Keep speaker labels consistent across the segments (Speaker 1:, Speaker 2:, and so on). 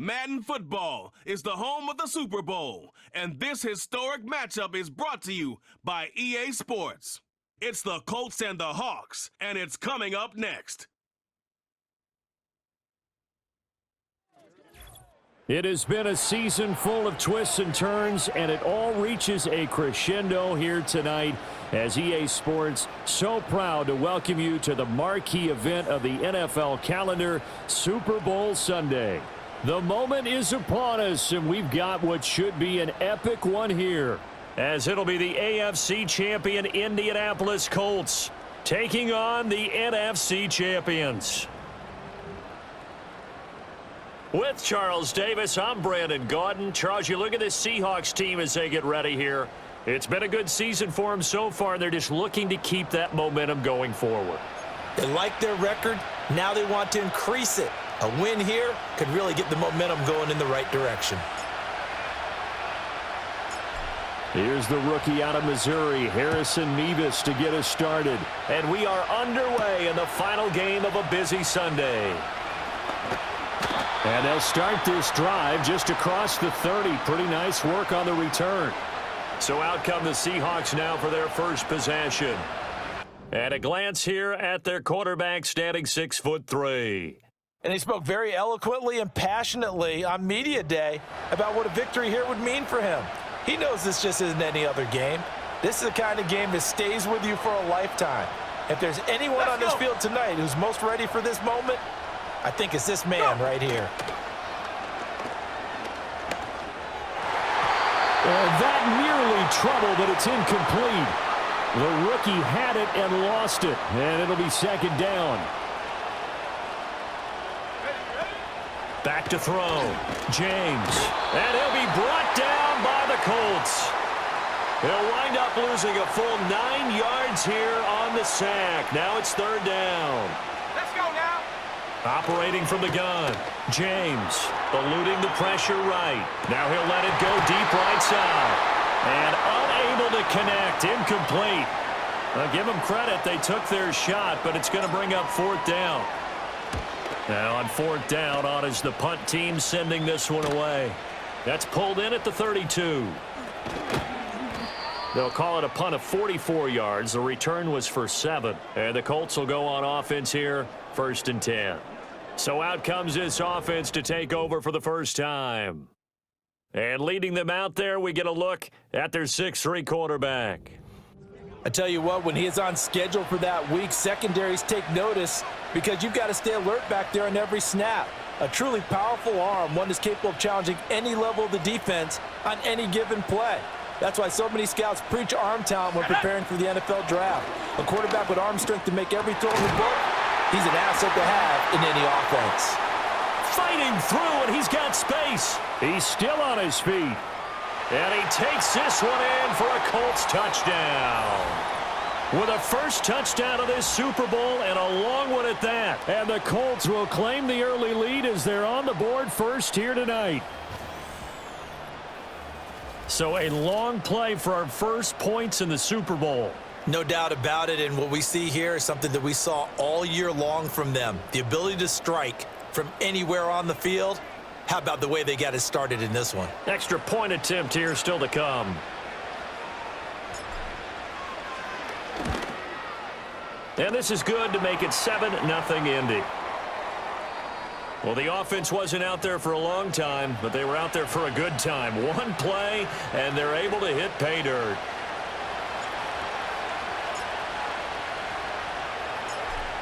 Speaker 1: Madden football is the home of the Super Bowl, and this historic matchup is brought to you by EA Sports. It's the Colts and the Hawks, and it's coming up next.
Speaker 2: It has been a season full of twists and turns, and it all reaches a crescendo here tonight as EA Sports so proud to welcome you to the marquee event of the NFL calendar, Super Bowl Sunday. The moment is upon us, and we've got what should be an epic one here, as it'll be the AFC champion Indianapolis Colts taking on the NFC champions. With Charles Davis, I'm Brandon Gaudin. Charles, you look at this Seahawks team as they get ready here. It's been a good season for them so far, and they're just looking to keep that momentum going forward.
Speaker 3: They like their record. Now they want to increase it. A win here could really get the momentum going in the right direction.
Speaker 2: Here's the rookie out of Missouri, Harrison Mevis, to get us started. And we are underway in the final game of a busy Sunday. And they'll start this drive just across the 30. Pretty nice work on the return. So out come the Seahawks now for their first possession. And a glance here at their quarterback, standing 6'3".
Speaker 3: And he spoke very eloquently and passionately on media day about what a victory here would mean for him. He knows this just isn't any other game. This is the kind of game that stays with you for a lifetime. If there's anyone on this field tonight who's most ready for this moment, I think it's this man right here.
Speaker 2: That nearly trouble, but it's incomplete. The rookie had it and lost it, and it'll be second down. Back to throw. James. And he'll be brought down by the Colts. He'll wind up losing a full 9 yards here on the sack. Now it's third down.
Speaker 4: Let's go now.
Speaker 2: Operating from the gun. James eluding the pressure right. Now he'll let it go deep right side. And unable to connect. Incomplete. I'll give them credit. They took their shot, but it's going to bring up fourth down. Now on fourth down, on is the punt team sending this one away. That's pulled in at the 32. They'll call it a punt of 44 yards. The return was for 7. And the Colts will go on offense here, 1st and 10. So out comes this offense to take over for the first time. And leading them out there, we get a look at their 6'3" quarterback.
Speaker 3: I tell you what, when he is on schedule for that week, secondaries take notice because you've got to stay alert back there on every snap. A truly powerful arm, one that's capable of challenging any level of the defense on any given play. That's why so many scouts preach arm talent when preparing for the NFL draft. A quarterback with arm strength to make every throw in the book, he's an asset to have in any offense.
Speaker 2: Fighting through, and he's got space. He's still on his feet. And he takes this one in for a Colts touchdown. With a first touchdown of this Super Bowl and a long one at that. And the Colts will claim the early lead as they're on the board first here tonight. So a long play for our first points in the Super Bowl.
Speaker 3: No doubt about it, and what we see here is something that we saw all year long from them. The ability to strike from anywhere on the field. How about the way they got it started in this one?
Speaker 2: Extra point attempt here still to come. And this is good to make it 7-0 Indy. Well, the offense wasn't out there for a long time, but they were out there for a good time. One play, and they're able to hit pay dirt.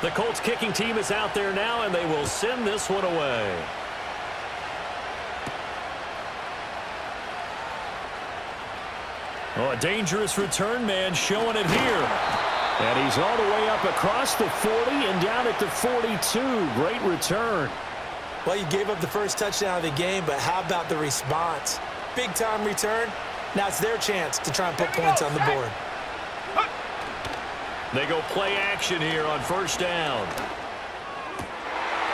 Speaker 2: The Colts kicking team is out there now, and they will send this one away. Oh, a dangerous return man showing it here. And he's all the way up across the 40 and down at the 42. Great return.
Speaker 3: Well, you gave up the first touchdown of the game, but how about the response? Big-time return. Now it's their chance to try and put points on the board.
Speaker 2: They go play action here on first down.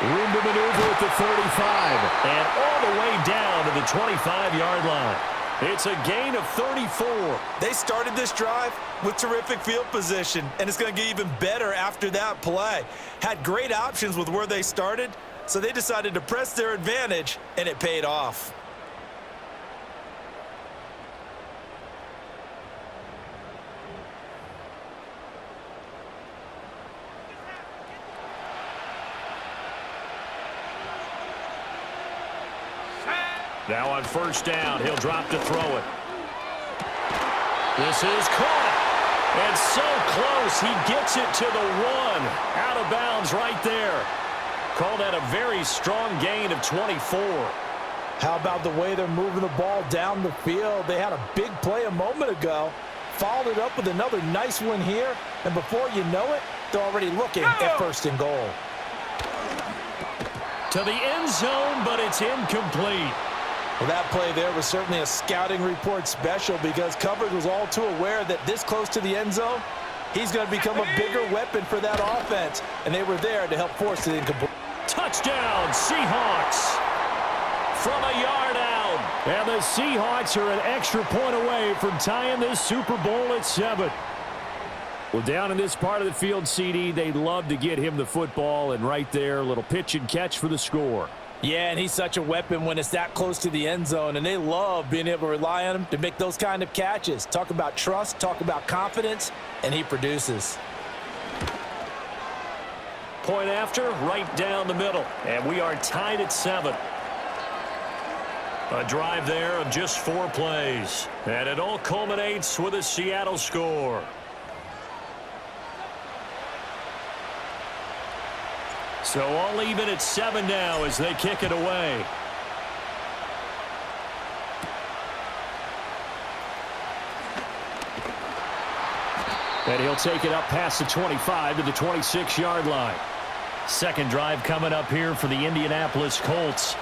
Speaker 2: Room to maneuver at the 35. And all the way down to the 25-yard line. It's a gain of 34.
Speaker 3: They started this drive with terrific field position, and it's going to get even better after that play. Had great options with where they started, so they decided to press their advantage, and it paid off.
Speaker 2: Now on first down, he'll drop to throw it. This is caught. And so close, he gets it to the 1. Out of bounds right there. Call that a very strong gain of 24.
Speaker 3: How about the way they're moving the ball down the field? They had a big play a moment ago. Followed it up with another nice one here. And before you know it, they're already looking at first and goal.
Speaker 2: To the end zone, but it's incomplete.
Speaker 3: Well, that play there was certainly a scouting report special because coverage was all too aware that this close to the end zone, he's going to become a bigger weapon for that offense. And they were there to help force it incomplete.
Speaker 2: Touchdown, Seahawks. From a yard out. And the Seahawks are an extra point away from tying this Super Bowl at 7. Well, down in this part of the field, CD, they love to get him the football. And right there, a little pitch and catch for the score.
Speaker 3: Yeah, and he's such a weapon when it's that close to the end zone, and they love being able to rely on him to make those kind of catches. Talk about trust, talk about confidence, and he produces.
Speaker 2: Point after, right down the middle, and we are tied at 7. A drive there of just 4 plays, and it all culminates with a Seattle score. So all even at 7 now as they kick it away. And he'll take it up past the 25 to the 26-yard line. Second drive coming up here for the Indianapolis Colts.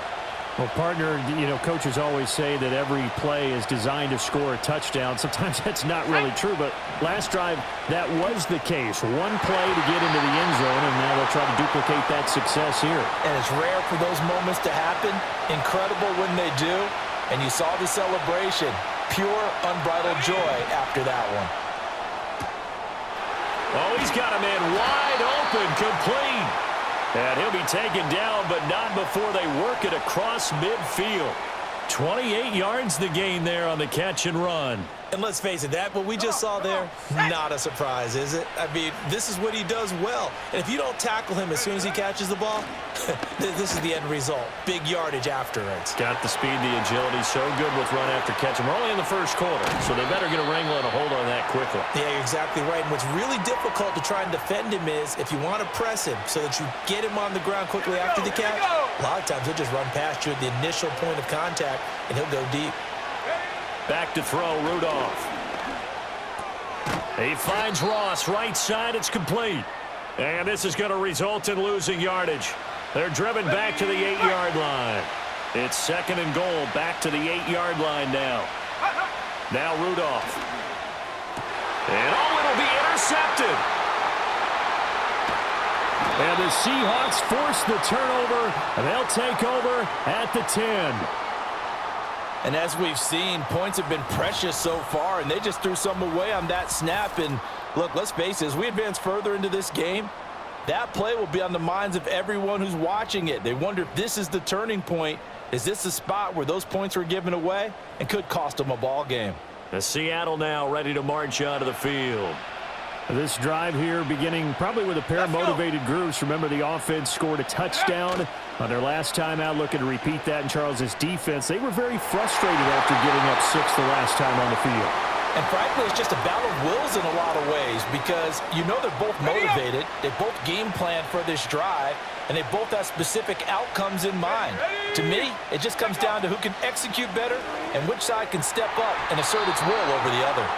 Speaker 2: Well, partner, you know, coaches always say that every play is designed to score a touchdown. Sometimes that's not really true, but last drive, that was the case. One play to get into the end zone, and now they'll try to duplicate that success here.
Speaker 3: And it's rare for those moments to happen. Incredible when they do. And you saw the celebration. Pure, unbridled joy after that one.
Speaker 2: Oh, he's got a man wide open, complete. And he'll be taken down, but not before they work it across midfield. 28 yards the gain there on the catch and run.
Speaker 3: And let's face it, that what we just saw there, not a surprise, is it? I mean, this is what he does well. And if you don't tackle him as soon as he catches the ball, this is the end result. Big yardage afterwards.
Speaker 2: Got the speed, the agility, so good with run after catch. And we're only in the first quarter, so they better get a wrangle and a hold on that quickly.
Speaker 3: Yeah, you're exactly right. And what's really difficult to try and defend him is if you want to press him so that you get him on the ground quickly after the catch, a lot of times he'll just run past you at the initial point of contact, and he'll go deep.
Speaker 2: Back to throw, Rudolph. He finds Ross, right side, it's complete. And this is going to result in losing yardage. They're driven back to the 8-yard line. It's second and goal, back to the 8-yard line now. Now Rudolph. And oh, it'll be intercepted. And the Seahawks force the turnover, and they'll take over at the 10.
Speaker 3: And as we've seen, points have been precious so far, and they just threw some away on that snap. And look, let's face it, as we advance further into this game, that play will be on the minds of everyone who's watching it. They wonder if this is the turning point. Is this the spot where those points were given away and could cost them a ball game?
Speaker 2: The Seattle now ready to march onto the field. This drive here beginning probably with a pair of motivated groups. Remember, the offense scored a touchdown on their last time out, looking to repeat that in Charles' defense. They were very frustrated after giving up 6 the last time on the field.
Speaker 3: And frankly, it's just a battle of wills in a lot of ways because you know they're both motivated. They both game plan for this drive, and they both have specific outcomes in mind. To me, it just comes down to who can execute better and which side can step up and assert its will over the other.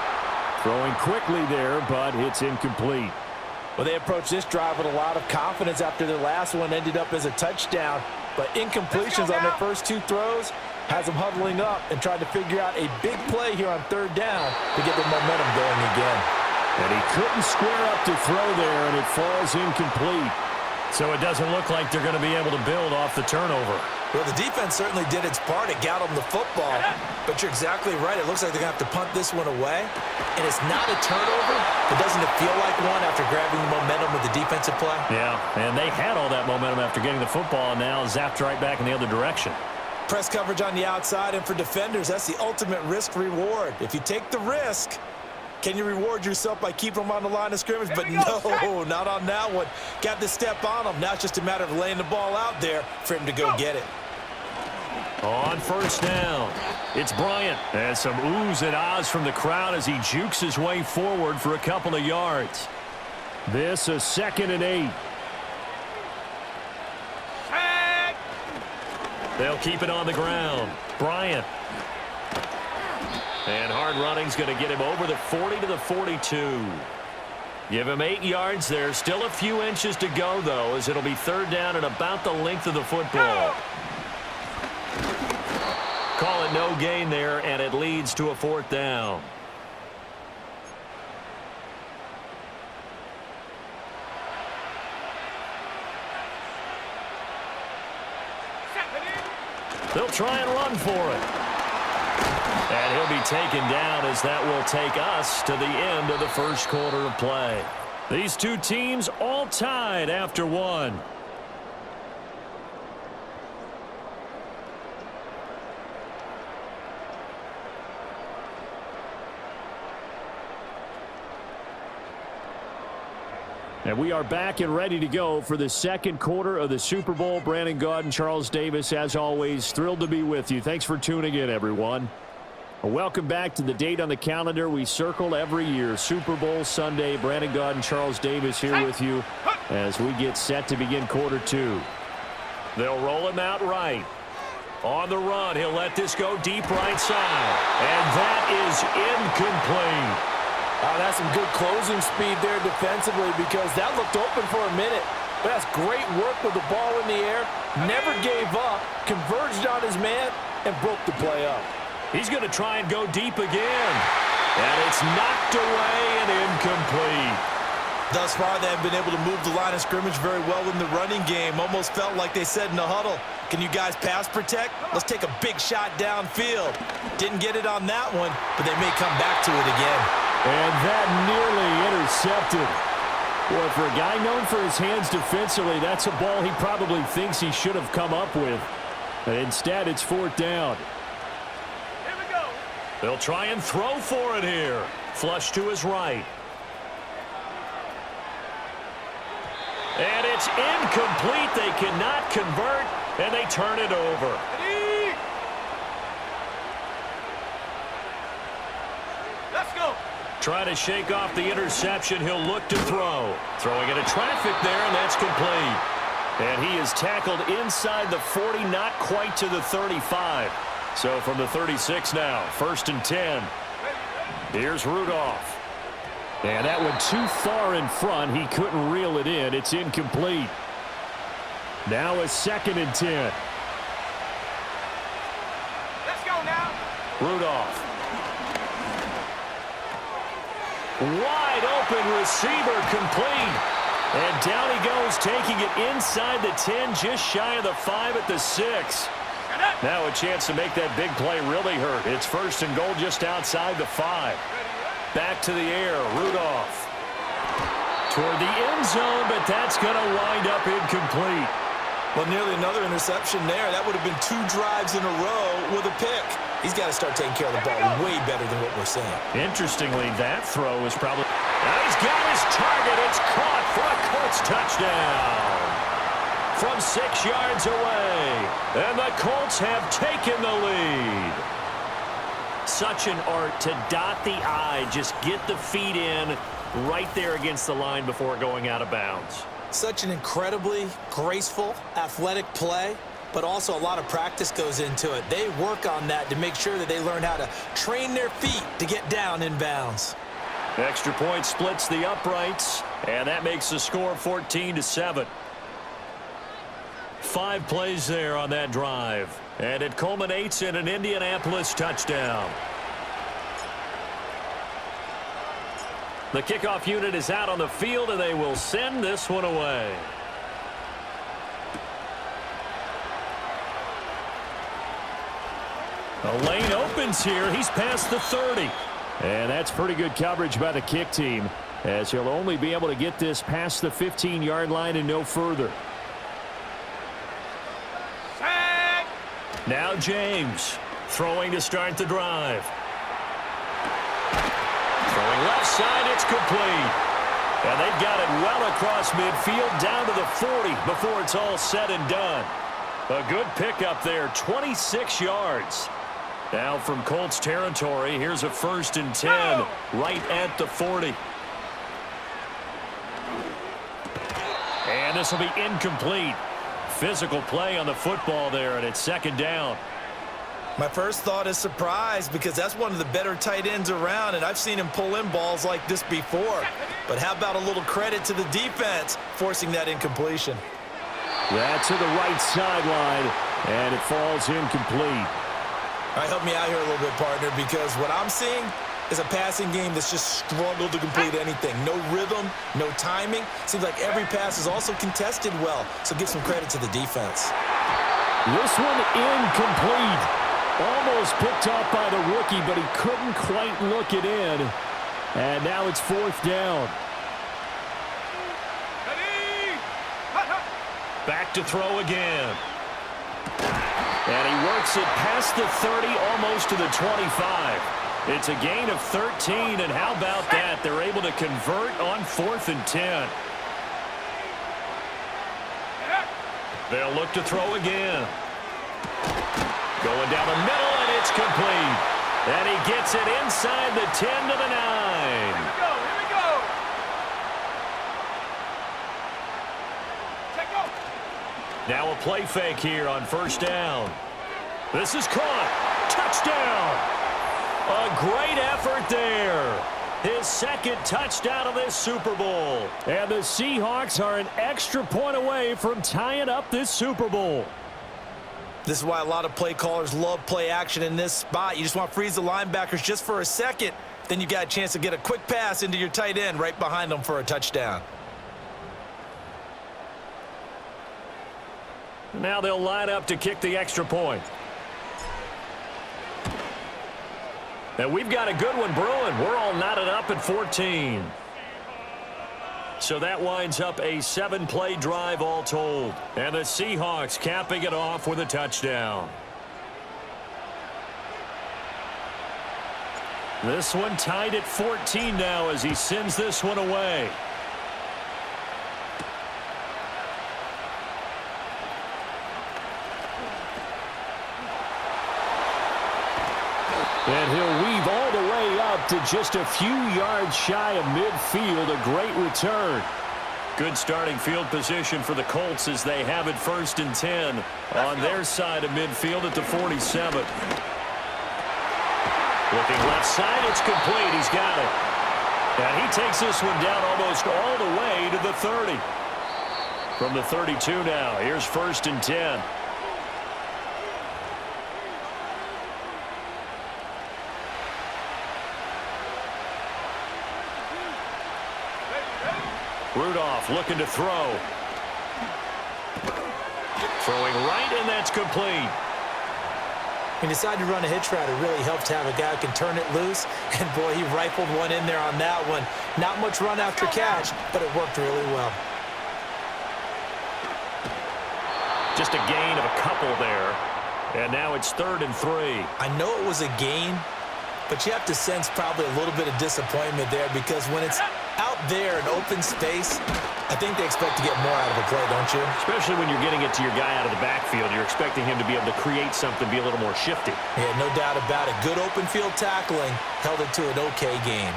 Speaker 2: Throwing quickly there, but it's incomplete.
Speaker 3: Well, they approached this drive with a lot of confidence after their last one ended up as a touchdown. But incompletions on their first 2 throws has them huddling up and trying to figure out a big play here on 3rd down to get their momentum going again.
Speaker 2: And he couldn't square up to throw there, and it falls incomplete. So it doesn't look like they're going to be able to build off the turnover.
Speaker 3: Well, the defense certainly did its part. It got them the football. But you're exactly right. It looks like they're going to have to punt this one away. And it's not a turnover, but doesn't it feel like one after grabbing the momentum with the defensive play?
Speaker 2: Yeah, and they had all that momentum after getting the football, and now zapped right back in the other direction.
Speaker 3: Press coverage on the outside, and for defenders, that's the ultimate risk-reward. If you take the risk, can you reward yourself by keeping them on the line of scrimmage? But no, not on that one. Got the step on them. Now it's just a matter of laying the ball out there for him to go get it.
Speaker 2: On first down, it's Bryant. And some oohs and ahs from the crowd as he jukes his way forward for a couple of yards. This is 2nd and 8. They'll keep it on the ground. Bryant. And hard running's going to get him over the 40 to the 42. Give him 8 yards there. Still a few inches to go, though, as it'll be 3rd down and about the length of the football. Call it no gain there, and it leads to a 4th down. They'll try and run for it. And he'll be taken down as that will take us to the end of the first quarter of play. These two teams all tied after one. And we are back and ready to go for the second quarter of the Super Bowl. Brandon Gaud and Charles Davis, as always, thrilled to be with you. Thanks for tuning in, everyone. Welcome back to the date on the calendar we circle every year, Super Bowl Sunday. Brandon Gaud and Charles Davis here with you as we get set to begin quarter 2. They'll roll him out right. On the run, he'll let this go deep right side. And that is incomplete.
Speaker 3: That's some good closing speed there defensively because that looked open for a minute. But that's great work with the ball in the air. Never gave up, converged on his man, and broke the play up.
Speaker 2: He's going to try and go deep again. And it's knocked away and incomplete.
Speaker 3: Thus far, they have been able to move the line of scrimmage very well in the running game. Almost felt like they said in the huddle, can you guys pass protect? Let's take a big shot downfield. Didn't get it on that one, but they may come back to it again.
Speaker 2: And that nearly intercepted. Boy, for a guy known for his hands defensively, that's a ball he probably thinks he should have come up with. And instead, it's 4th down.
Speaker 1: Here we go.
Speaker 2: They'll try and throw for it here. Flush to his right. And it's incomplete. They cannot convert, and they turn it over.
Speaker 1: Let's go.
Speaker 2: Trying to shake off the interception. He'll look to throw. Throwing into traffic there, and that's complete. And he is tackled inside the 40, not quite to the 35. So from the 36 now, 1st and 10. Here's Rudolph. And that went too far in front. He couldn't reel it in. It's incomplete. Now a 2nd and 10.
Speaker 1: Let's go now.
Speaker 2: Rudolph. Wide open receiver complete. And down he goes, taking it inside the 10, just shy of the 5 at the 6. Now a chance to make that big play really hurt. It's 1st and goal just outside the 5. Back to the air, Rudolph. Toward the end zone, but that's going to wind up incomplete.
Speaker 3: Well, nearly another interception there. That would have been 2 drives in a row with a pick. He's got to start taking care of the ball way better than what we're seeing.
Speaker 2: Interestingly, that throw is probably... Now he's got his target. It's caught for a Colts touchdown. From 6 yards away. And the Colts have taken the lead. Such an art to dot the I, just get the feet in right there against the line before going out of bounds.
Speaker 3: Such an incredibly graceful, athletic play, but also a lot of practice goes into it. They work on that to make sure that they learn how to train their feet to get down in bounds.
Speaker 2: Extra point splits the uprights, and that makes the score 14-7. 5 plays there on that drive, and it culminates in an Indianapolis touchdown. The kickoff unit is out on the field, and they will send this one away. The lane opens here. He's past the 30. And that's pretty good coverage by the kick team, as he'll only be able to get this past the 15-yard line and no further. Now James throwing to start the drive. Throwing left side, it's complete. And they've got it well across midfield down to the 40 before it's all said and done. A good pickup there, 26 yards. Now from Colts territory, here's a 1st and 10 right at the 40. And this will be incomplete. Physical play on the football there, and it's 2nd down.
Speaker 3: My first thought is surprise, because that's one of the better tight ends around, and I've seen him pull in balls like this before. But how about a little credit to the defense forcing that incompletion?
Speaker 2: That's to the right sideline, and it falls incomplete.
Speaker 3: All right, help me out here a little bit, partner, because what I'm seeing is a passing game that's just struggled to complete anything. No rhythm, no timing. Seems like every pass is also contested well, so give some credit to the defense.
Speaker 2: This one incomplete. Almost picked off by the rookie, but he couldn't quite look it in. And now it's 4th down. Back to throw again. And he works it past the 30, almost to the 25. It's a gain of 13, and how about that? They're able to convert on 4th and 10. They'll look to throw again. Going down the middle, and it's complete. And he gets it inside the 10 to the 9.
Speaker 4: Here we go. Check go.
Speaker 2: Now a play fake here on 1st down. This is caught. Touchdown. A great effort there. His 2nd touchdown of this Super Bowl. And the Seahawks are an extra point away from tying up this Super Bowl.
Speaker 3: This is why a lot of play callers love play action in this spot. You just want to freeze the linebackers just for a second. Then you got a chance to get a quick pass into your tight end right behind them for a touchdown.
Speaker 2: Now they'll line up to kick the extra point. And we've got a good one brewing. We're all knotted up at 14. So that winds up a 7-play drive all told. And the Seahawks capping it off with a touchdown. This one tied at 14 now as he sends this one away. And he'll weave all the way up to just a few yards shy of midfield. A great return. Good starting field position for the Colts as they have it 1st and 10 on their side of midfield at the 47. Looking left side, it's complete. He's got it. And he takes this one down almost all the way to the 30. From the 32 now, here's 1st and 10. Rudolph looking to throw. Throwing right, and that's complete.
Speaker 3: He decided to run a hitch route. It really helped to have a guy who can turn it loose. And, boy, he rifled one in there on that one. Not much run after catch, but it worked really well.
Speaker 2: Just a gain of a couple there. And now it's 3rd and 3.
Speaker 3: I know it was a gain, but you have to sense probably a little bit of disappointment there, because when it's out there in open space, I think they expect to get more out of a play, don't you?
Speaker 2: Especially when you're getting it to your guy out of the backfield. You're expecting him to be able to create something, be a little more shifty.
Speaker 3: Yeah, no doubt about it. Good open field tackling held it to an okay game.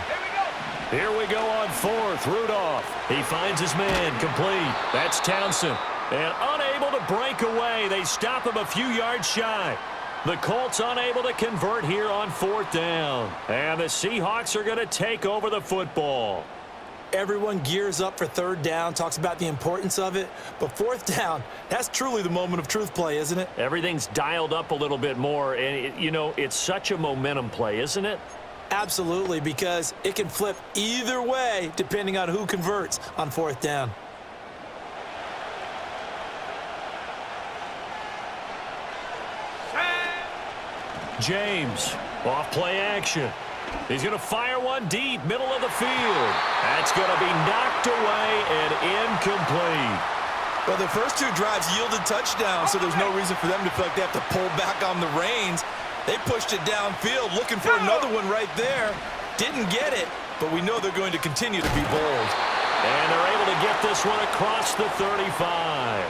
Speaker 2: Here we go on 4th. Rudolph. He finds his man. Complete. That's Townsend. And unable to break away. They stop him a few yards shy. The Colts unable to convert here on 4th down. And the Seahawks are going to take over the football.
Speaker 3: Everyone gears up for 3rd down, talks about the importance of it. But 4th down, that's truly the moment of truth play, isn't it?
Speaker 2: Everything's dialed up a little bit more. And, it's such a momentum play, isn't it?
Speaker 3: Absolutely, because it can flip either way depending on who converts on 4th down.
Speaker 2: James, off play action. He's going to fire one deep, middle of the field. That's going to be knocked away and incomplete.
Speaker 3: Well, the first two drives yielded touchdowns, so there's no reason for them to feel like they have to pull back on the reins. They pushed it downfield, looking for another one right there. Didn't get it, but we know they're going to continue to be bold.
Speaker 2: And they're able to get this one across the 35.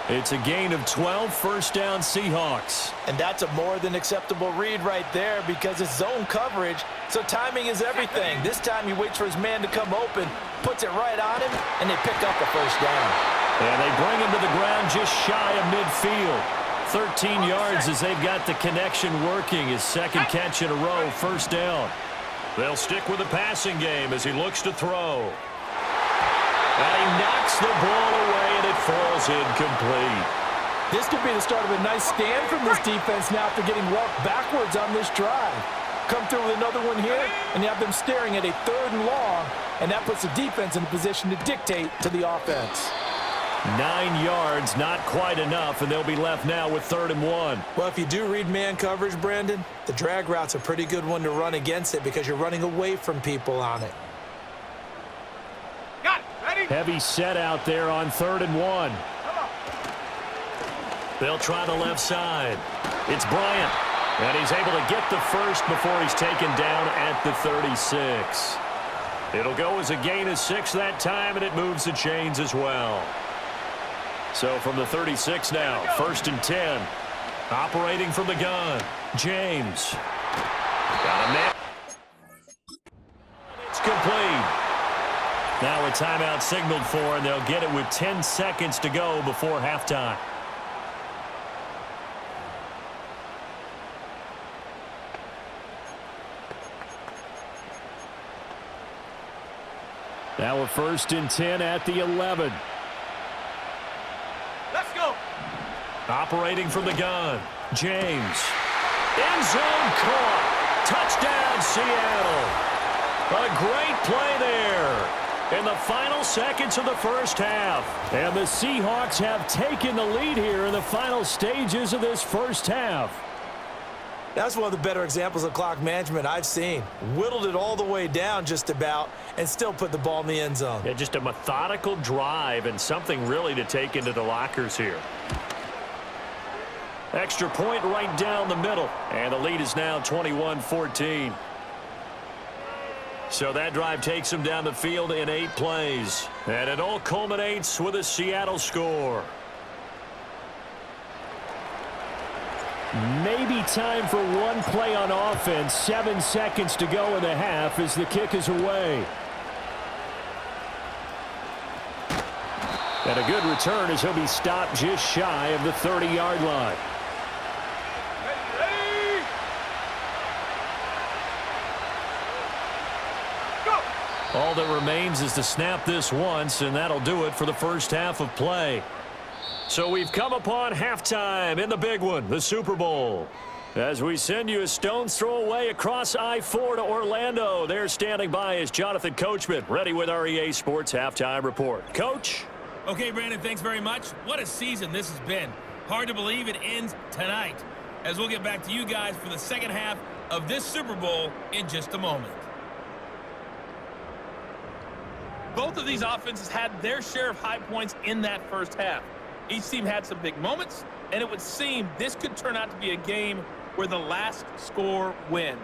Speaker 2: It's a gain of 12, first down Seahawks.
Speaker 3: And that's a more than acceptable read right there because it's zone coverage, so timing is everything. This time he waits for his man to come open, puts it right on him, and they pick up the first down.
Speaker 2: And they bring him to the ground just shy of midfield. 13 yards as they've got the connection working. His second catch in a row, first down. They'll stick with the passing game as he looks to throw. And he knocks the ball away, and it falls incomplete.
Speaker 3: This could be the start of a nice stand from this defense now after getting walked backwards on this drive. Come through with another one here, and you have them staring at a 3rd and long, and that puts the defense in a position to dictate to the offense.
Speaker 2: 9 yards, not quite enough, and they'll be left now with 3rd and 1.
Speaker 3: Well, if you do read man coverage, Brandon, the drag route's a pretty good one to run against it because you're running away from people on it.
Speaker 4: Got it. Ready?
Speaker 2: Heavy set out there on 3rd and 1. They'll try the left side. It's Bryant, and he's able to get the first before he's taken down at the 36. It'll go as a gain of 6 that time, and it moves the chains as well. So from the 36 now, 1st and 10. Operating from the gun, James. Got him there. It's complete. Now a timeout signaled for, and they'll get it with 10 seconds to go before halftime. Now a 1st and 10 at the 11.
Speaker 4: Let's go.
Speaker 2: Operating from the gun, James. End zone caught. Touchdown, Seattle. A great play there in the final seconds of the first half. And the Seahawks have taken the lead here in the final stages of this first half.
Speaker 3: That's one of the better examples of clock management I've seen. Whittled it all the way down just about and still put the ball in the end zone.
Speaker 2: Yeah, just a methodical drive and something really to take into the lockers here. Extra point right down the middle. And the lead is now 21-14. So that drive takes them down the field in 8 plays. And it all culminates with a Seattle score. Maybe time for one play on offense. 7 seconds to go in the half as the kick is away. And a good return as he'll be stopped just shy of the 30-yard line.
Speaker 4: Ready? Go.
Speaker 2: All that remains is to snap this once, and that'll do it for the first half of play. So we've come upon halftime in the big one, the Super Bowl. As we send you a stone's throw away across I-4 to Orlando. There standing by is Jonathan Coachman, ready with our EA Sports Halftime Report. Coach?
Speaker 5: Okay, Brandon, thanks very much. What a season this has been. Hard to believe it ends tonight, as we'll get back to you guys for the second half of this Super Bowl in just a moment. Both of these offenses had their share of high points in that first half. Each team had some big moments, and it would seem this could turn out to be a game where the last score wins.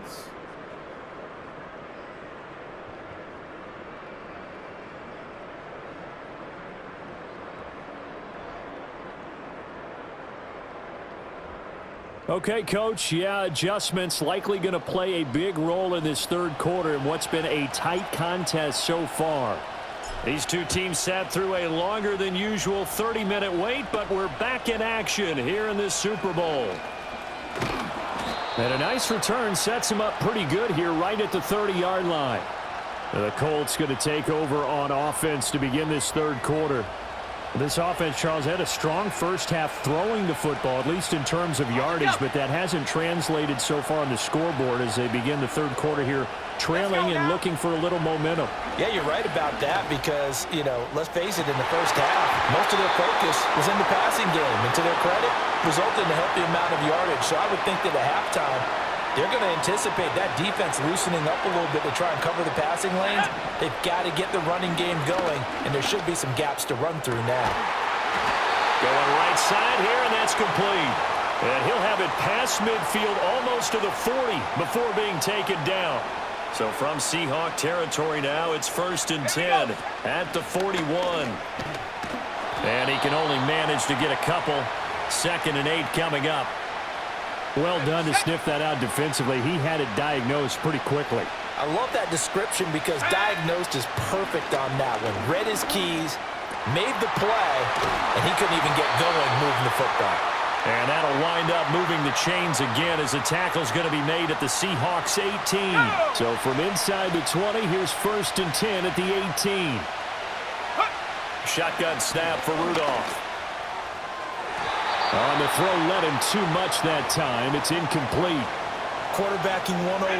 Speaker 2: Okay, Coach. Yeah, adjustments likely going to play a big role in this third quarter in what's been a tight contest so far. These two teams sat through a longer than usual 30-minute wait, but we're back in action here in this Super Bowl. And a nice return sets them up pretty good here right at the 30-yard line. The Colts going to take over on offense to begin this third quarter. This offense, Charles, had a strong first half throwing the football, at least in terms of yardage, but that hasn't translated so far on the scoreboard as they begin the third quarter here, trailing and looking for a little momentum.
Speaker 3: Yeah, you're right about that because, let's face it, in the first half, most of their focus was in the passing game. And to their credit, resulted in a healthy amount of yardage. So I would think that at halftime, they're going to anticipate that defense loosening up a little bit to try and cover the passing lanes. They've got to get the running game going, and there should be some gaps to run through now.
Speaker 2: Going right side here, and that's complete. And he'll have it past midfield almost to the 40 before being taken down. So from Seahawk territory now, it's 1st and 10 at the 41. And he can only manage to get a couple. 2nd and 8 coming up. Well done to sniff that out defensively. He had it diagnosed pretty quickly.
Speaker 3: I love that description because diagnosed is perfect on that one. Read his keys, made the play, and he couldn't even get going moving the football.
Speaker 2: And that'll wind up moving the chains again as the tackle's going to be made at the Seahawks 18. So from inside the 20, here's 1st and 10 at the 18. Shotgun snap for Rudolph. On the throw, let him too much that time. It's incomplete.
Speaker 3: Quarterbacking 101.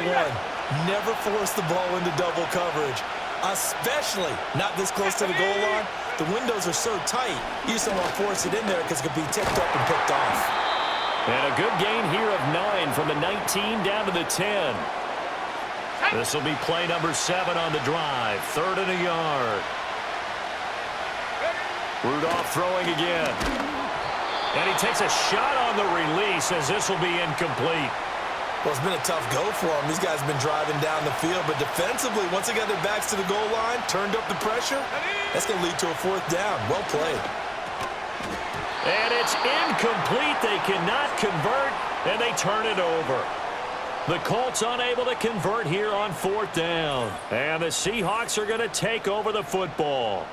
Speaker 3: Never force the ball into double coverage, especially not this close to the goal line. The windows are so tight, you just don't want to force it in there because it could be tipped up and picked off.
Speaker 2: And a good gain here of 9 from the 19 down to the 10. This will be play number 7 on the drive. 3rd and a yard. Rudolph throwing again. And he takes a shot on the release as this will be incomplete.
Speaker 3: Well, it's been a tough go for him. These guys have been driving down the field, but defensively, once they got their backs to the goal line, turned up the pressure, that's going to lead to a 4th down. Well played.
Speaker 2: And it's incomplete. They cannot convert, and they turn it over. The Colts unable to convert here on 4th down. And the Seahawks are going to take over the football.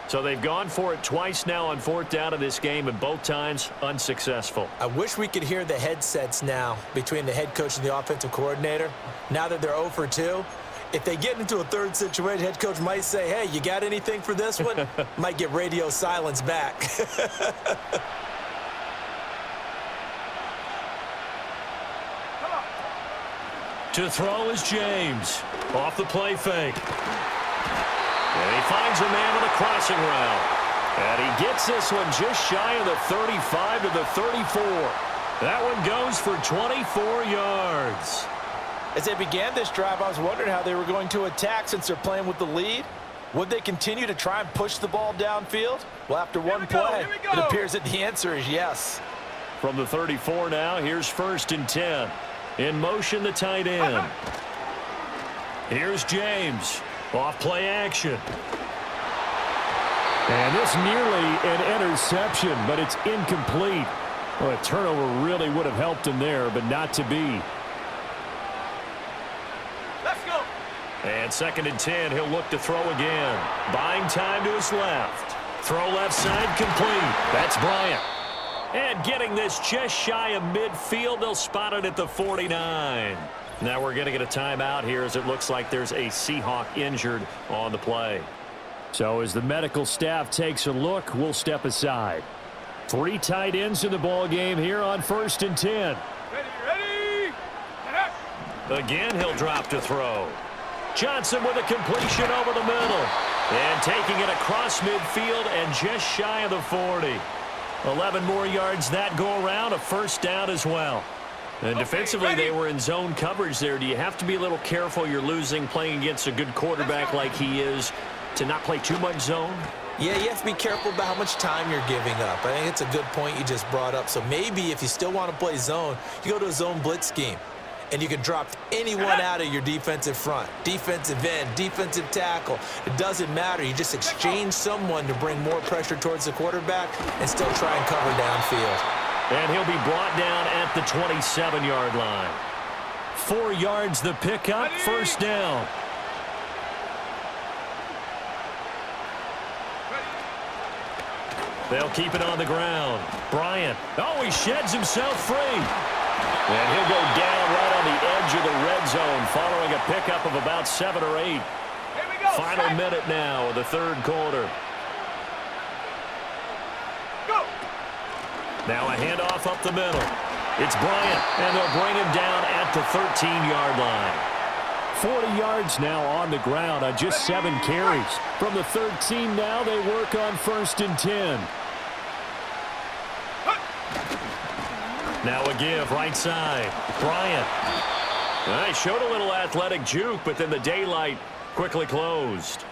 Speaker 2: So they've gone for it twice now on 4th down in this game, and both times unsuccessful.
Speaker 3: I wish we could hear the headsets now between the head coach and the offensive coordinator. Now that they're 0 for 2, if they get into a 3rd situation, head coach might say, hey, you got anything for this one? Might get radio silence back.
Speaker 2: To throw is James. Off the play fake. And he finds a man on a crossing route. And he gets this one just shy of the 35 to the 34. That one goes for 24 yards.
Speaker 3: As they began this drive, I was wondering how they were going to attack since they're playing with the lead. Would they continue to try and push the ball downfield? Well, after one play, it appears that the answer is yes.
Speaker 2: From the 34 now, here's 1st and 10. In motion, the tight end. Here's James. Off play action. And this nearly an interception, but it's incomplete. Well, a turnover really would have helped him there, but not to be.
Speaker 5: Let's go.
Speaker 2: And 2nd and 10, he'll look to throw again. Buying time to his left. Throw left side complete. That's Bryant. And getting this just shy of midfield, they'll spot it at the 49. Now we're going to get a timeout here as it looks like there's a Seahawk injured on the play. So as the medical staff takes a look, we'll step aside. 3 tight ends in the ball game here on 1st and 10.
Speaker 5: Ready.
Speaker 2: Again, he'll drop to throw. Johnson with a completion over the middle. And taking it across midfield and just shy of the 40. 11 more yards that go around, a 1st down as well. And defensively, they were in zone coverage there. Do you have to be a little careful you're losing playing against a good quarterback like he is to not play too much zone?
Speaker 3: Yeah, you have to be careful about how much time you're giving up. I think it's a good point you just brought up. So maybe if you still want to play zone, you go to a zone blitz scheme. And you can drop anyone out of your defensive front. Defensive end, defensive tackle. It doesn't matter. You just exchange someone to bring more pressure towards the quarterback and still try and cover downfield.
Speaker 2: And he'll be brought down at the 27-yard line. 4 yards the pickup, 1st down. They'll keep it on the ground. Bryant. Oh, he sheds himself free. And he'll go down right on the edge of the red zone following a pickup of about 7 or 8. Final minute now of the 3rd quarter. Now a handoff up the middle. It's Bryant, and they'll bring him down at the 13-yard line. 40 yards now on the ground on just 7 carries. From the 13 now, they work on 1st and 10. Now a give, right side. Bryant. He showed a little athletic juke, but then the daylight quickly closed.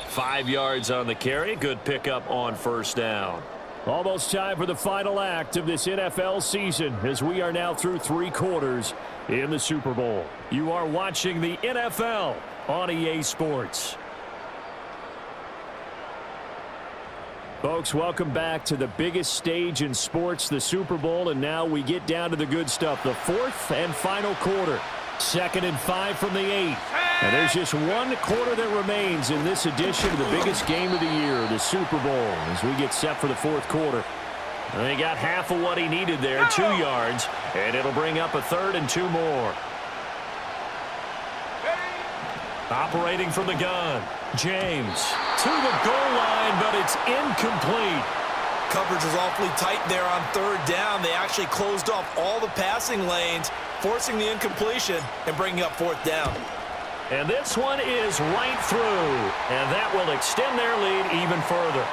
Speaker 2: 5 yards on the carry. Good pickup on 1st down. Almost time for the final act of this NFL season as we are now through 3 quarters in the Super Bowl. You are watching the NFL on EA Sports. Folks, welcome back to the biggest stage in sports, the Super Bowl, and now we get down to the good stuff, the 4th and final quarter. 2nd and 5 from the 8. And there's just 1 quarter that remains in this edition of the biggest game of the year, the Super Bowl, as we get set for the 4th quarter. And he got half of what he needed there, 2 yards, and it'll bring up a 3rd and 2 more. Operating from the gun, James to the goal line, but it's incomplete.
Speaker 3: Coverage was awfully tight there on 3rd down. They actually closed off all the passing lanes, forcing the incompletion and bringing up 4th down.
Speaker 2: And this one is right through, and that will extend their lead even further.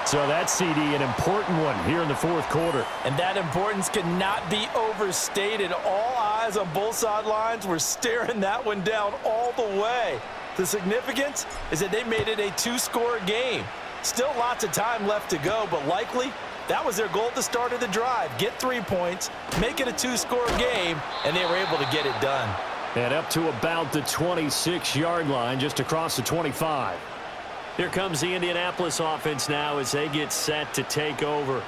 Speaker 2: So that's, CD, an important one here in the 4th quarter.
Speaker 3: And that importance cannot be overstated. All eyes on both sidelines were staring that one down all the way. The significance is that they made it a 2-score game. Still lots of time left to go, but likely that was their goal at the start of the drive. Get 3 points, make it a 2-score game, and they were able to get it done.
Speaker 2: And up to about the 26-yard line, just across the 25. Here comes the Indianapolis offense now as they get set to take over.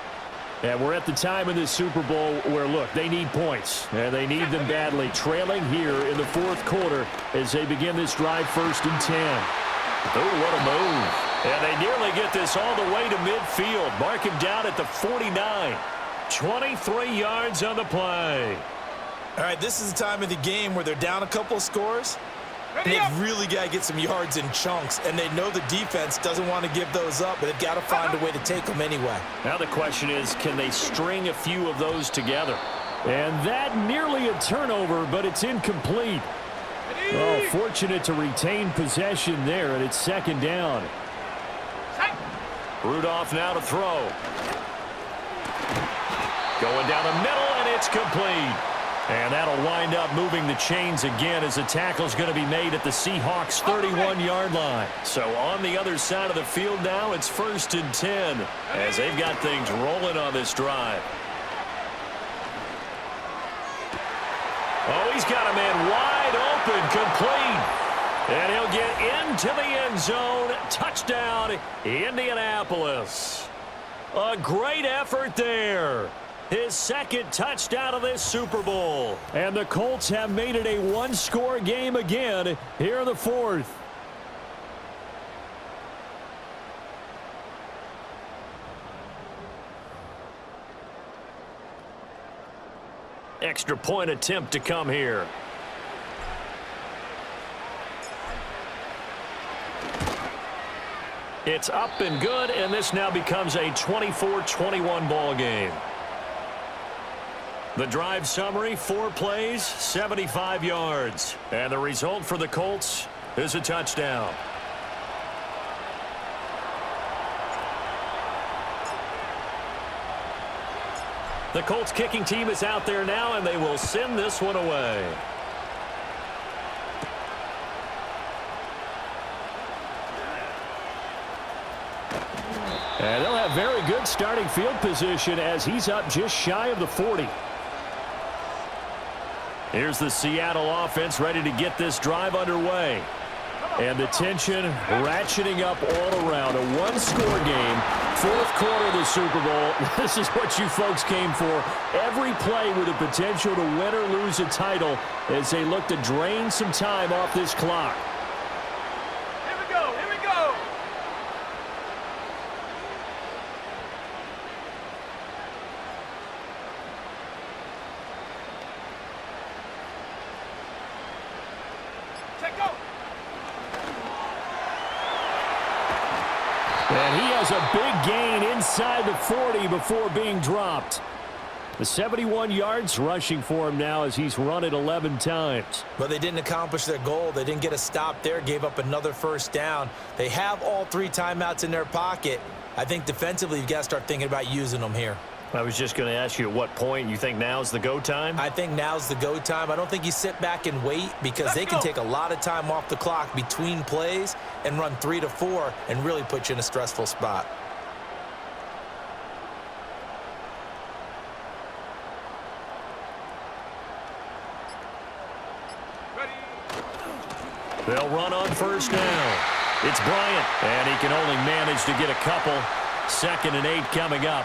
Speaker 2: And we're at the time in the Super Bowl where, look, they need points. And they need them badly. Trailing here in the 4th quarter as they begin this drive 1st and 10. Oh, what a move. And they nearly get this all the way to midfield. Mark him down at the 49. 23 yards on the play.
Speaker 3: All right, this is the time of the game where they're down a couple of scores. And they've really got to get some yards in chunks, and they know the defense doesn't want to give those up, but they've got to find a way to take them anyway.
Speaker 2: Now the question is, can they string a few of those together? And that nearly a turnover, but it's incomplete. Oh, fortunate to retain possession there, and it's 2nd down. Rudolph now to throw. Going down the middle, and it's complete. And that'll wind up moving the chains again as the tackle's going to be made at the Seahawks' 31-yard line. So on the other side of the field now, it's 1st and 10 as they've got things rolling on this drive. Oh, he's got a man wide open, complete. And he'll get into the end zone. Touchdown, Indianapolis. A great effort there. His 2nd touchdown of this Super Bowl. And the Colts have made it a 1-score game again here in the 4th. Extra point attempt to come here. It's up and good, and this now becomes a 24-21 ball game. The drive summary, 4 plays, 75 yards. And the result for the Colts is a touchdown. The Colts kicking team is out there now, and they will send this one away. And they'll have very good starting field position as he's up just shy of the 40. Here's the Seattle offense ready to get this drive underway. And the tension ratcheting up all around. A 1-score game, 4th quarter of the Super Bowl. This is what you folks came for. Every play with the potential to win or lose a title as they look to drain some time off this clock.
Speaker 4: Here we go, here we go. Check go.
Speaker 2: And he has a big gain inside the 40 before being dropped. The 71 yards rushing for him now as he's run it 11 times.
Speaker 3: But they didn't accomplish their goal. They didn't get a stop there, gave up another first down. They have all 3 timeouts in their pocket. I think defensively you've got to start thinking about using them here.
Speaker 2: I was just going to ask you at what point you think now's the go time?
Speaker 3: I think now's the go time. I don't think you sit back and wait because they can take a lot of time off the clock between plays and run 3 to 4 and really put you in a stressful spot.
Speaker 2: They'll run on first down. It's Bryant, and he can only manage to get a couple. 2nd and 8 coming up.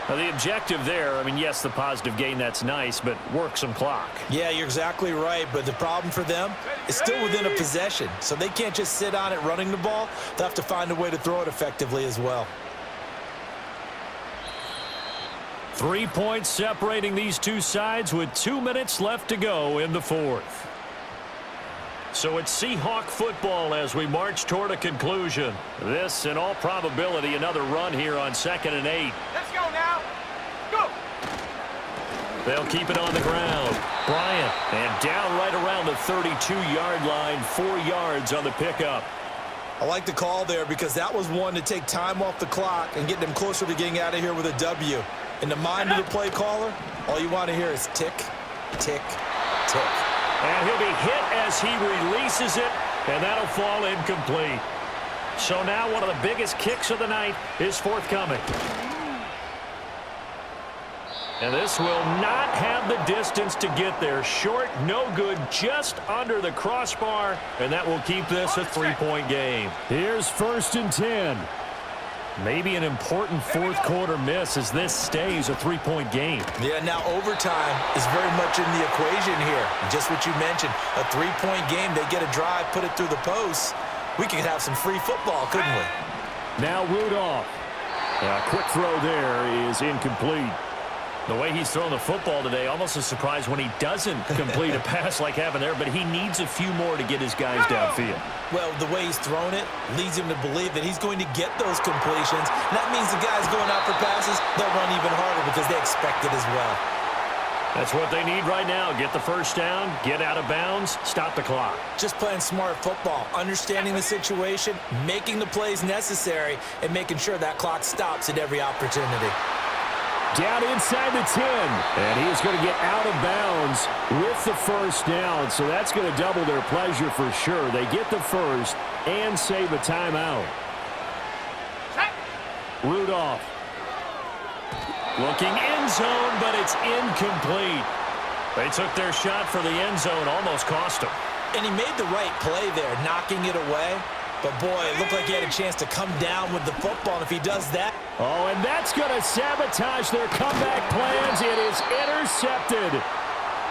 Speaker 2: Now the objective there, I mean, yes, the positive gain, that's nice, but work some clock.
Speaker 3: Yeah, you're exactly right, but the problem for them is still within a possession, so they can't just sit on it running the ball. They'll have to find a way to throw it effectively as well.
Speaker 2: 3 points separating these two sides with 2 minutes left to go in the 4th. So it's Seahawk football as we march toward a conclusion. This, in all probability, another run here on 2nd and 8.
Speaker 4: Let's go now. Go.
Speaker 2: They'll keep it on the ground. Bryant, and down right around the 32-yard line, 4 yards on the pickup.
Speaker 3: I like the call there because that was one to take time off the clock and get them closer to getting out of here with a W. In the mind of the play caller, all you want to hear is tick, tick, tick.
Speaker 2: And he'll be hit as he releases it, and that'll fall incomplete. So now one of the biggest kicks of the night is forthcoming. And this will not have the distance to get there. Short, no good, just under the crossbar, and that will keep this a 3-point game. Here's 1st and 10. Maybe an important 4th quarter miss as this stays a 3-point game.
Speaker 3: Yeah, now overtime is very much in the equation here. Just what you mentioned, a 3-point game. They get a drive, put it through the post. We could have some free football, couldn't we?
Speaker 2: Now Rudolph. A quick throw there is incomplete. The way he's thrown the football today, almost a surprise when he doesn't complete a pass like happened there, but he needs a few more to get his guys downfield.
Speaker 3: Well, the way he's thrown it leads him to believe that he's going to get those completions. And that means the guys going out for passes, they'll run even harder because they expect it as well.
Speaker 2: That's what they need right now. Get the first down, get out of bounds, stop the clock.
Speaker 3: Just playing smart football, understanding the situation, making the plays necessary, and making sure that clock stops at every opportunity.
Speaker 2: Down inside the 10, and he's going to get out of bounds with the first down, so that's going to double their pleasure for sure. They get the first and save a timeout. Rudolph looking end zone, but it's incomplete. They took their shot for the end zone, almost cost them.
Speaker 3: And he made the right play there, knocking it away. But, boy, it looked like he had a chance to come down with the football, and if he does that...
Speaker 2: Oh, and that's going to sabotage their comeback plans. It is intercepted.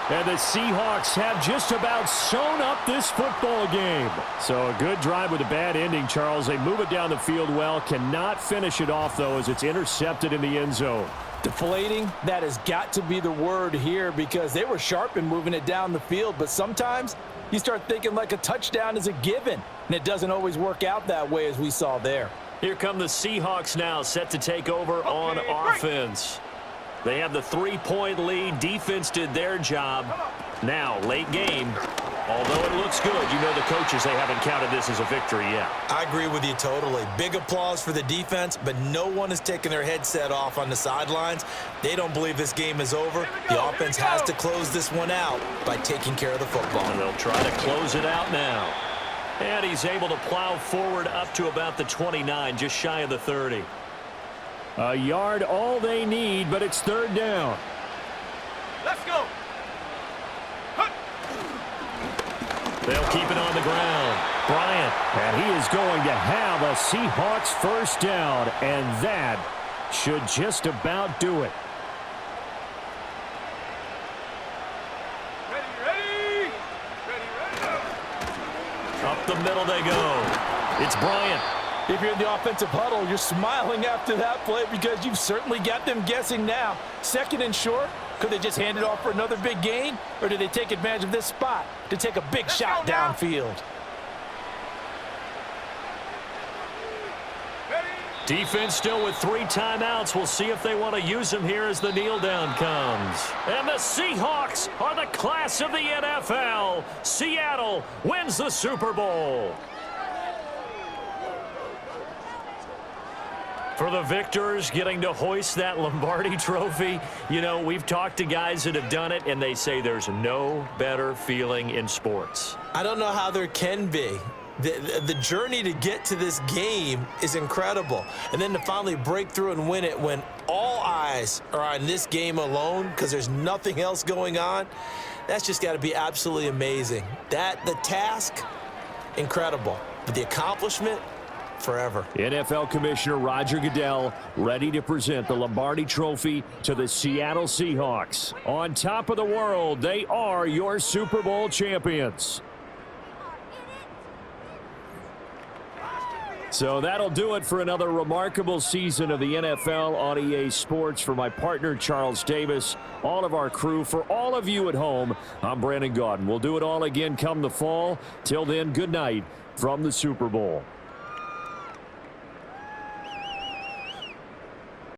Speaker 2: And the Seahawks have just about sewn up this football game. So a good drive with a bad ending, Charles. They move it down the field well. Cannot finish it off, though, as it's intercepted in the end zone.
Speaker 3: Deflating, that has got to be the word here because they were sharp in moving it down the field, but sometimes you start thinking like a touchdown is a given, and it doesn't always work out that way as we saw there.
Speaker 2: Here come the Seahawks now, set to take over on offense. They have the 3-point lead. Defense did their job. Now, late game, although it looks good, you know the coaches, they haven't counted this as a victory yet.
Speaker 3: I agree with you totally. Big applause for the defense, but no one has taken their headset off on the sidelines. They don't believe this game is over. The offense has to close this one out by taking care of the football.
Speaker 2: And they'll try to close it out now. And he's able to plow forward up to about the 29, just shy of the 30. A yard all they need, but it's 3rd down.
Speaker 4: Let's go.
Speaker 2: They'll keep it on the ground. Bryant, and he is going to have a Seahawks first down, and that should just about do it.
Speaker 4: Ready.
Speaker 2: Up the middle they go. It's Bryant.
Speaker 3: If you're in the offensive huddle, you're smiling after that play because you've certainly got them guessing now. 2nd and short. Could they just hand it off for another big gain? Or do they take advantage of this spot to take a big shot downfield?
Speaker 2: Defense still with 3 timeouts. We'll see if they want to use them here as the kneel down comes. And the Seahawks are the class of the NFL. Seattle wins the Super Bowl. For the victors, getting to hoist that Lombardi trophy, you know, we've talked to guys that have done it, and they say there's no better feeling in sports.
Speaker 3: I don't know how there can be. The journey to get to this game is incredible. And then to finally break through and win it when all eyes are on this game alone because there's nothing else going on, that's just got to be absolutely amazing. The task, incredible. But the accomplishment, forever.
Speaker 2: NFL Commissioner Roger Goodell ready to present the Lombardi Trophy to the Seattle Seahawks. On top of the world, they are your Super Bowl champions. So that'll do it for another remarkable season of the NFL on EA Sports. For my partner, Charles Davis, all of our crew, for all of you at home, I'm Brandon Gaudin. We'll do it all again come the fall. Till then, good night from the Super Bowl.